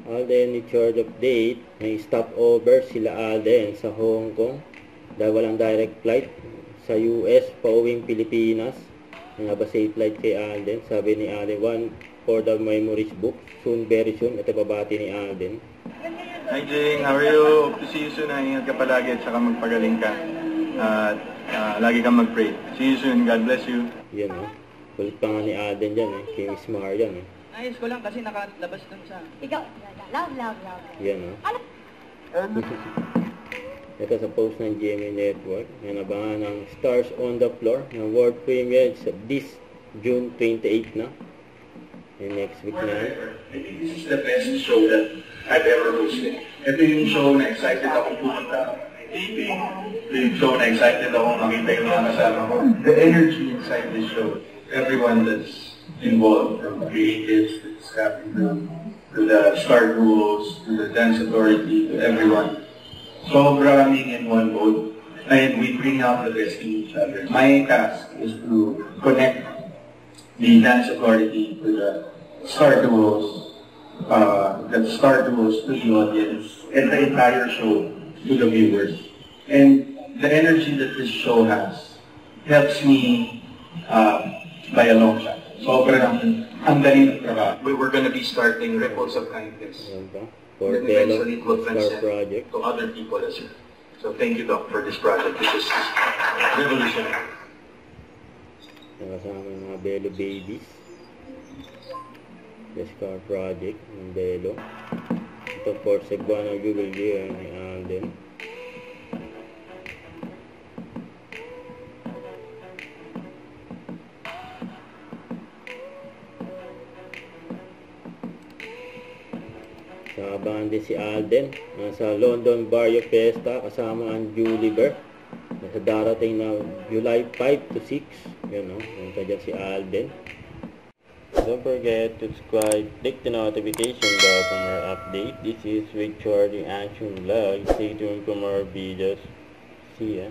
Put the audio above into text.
Alden ni charge update. May stopover sila Alden sa Hong Kong dahil walang direct flight sa US pauwing Pilipinas. Nga ba safe flight kay Alden? Sabi ni Alden, one for the memories book. Soon, very soon. Ito babati ni Alden. Hi Jing, how are you? Hope to see you soon. Ingat ka palagi at saka magpagaling ka. Lagi kang mag-pray. See you soon. God bless you. Yan kulit pa nga ni Alden dyan King Smar yan Ayos ko lang kasi nakalabas dun sa... Ikaw, love. Yan Ito sa post ng GMA Network. Yan abangan ng Stars on the Floor ng world premiere sa this June 28 na. And next week na. I think this is the best show that I've ever hosted. Ito yung show na excited akong pumunta. Ito yung show na excited akong makita yung mga kasama ko. The energy inside this show, everyone that's involved, from creatives to the staff, to the Star Rules, to the Dance Authority, to everyone. Sobrang in one boat, and we bring out the best in each other. My task is to connect the Dance Authority to the Star Duos, to the audience, and the entire show to the viewers. And the energy that this show has helps me by a long shot. Sobrang ang galing ng trabaho. We're going to be starting Ripples of Kindness. For Then eventually it will Star transcend Project. to other people as well. So thank you, Doc, for this project. This is revolutionary. Nakasama yung mga Belo Babies. The Star Project ng Belo. Ito for Cebuano Google Year ni Alden. Abangan din si Alden sa London Barrio Fiesta kasama ang Juliver sa darating na July 5 to 6 nandiyan dyan si Alden. Don't forget to subscribe, click the notification bell for more update. This is Richard in Action Vlog. Stay tuned for more videos. See ya.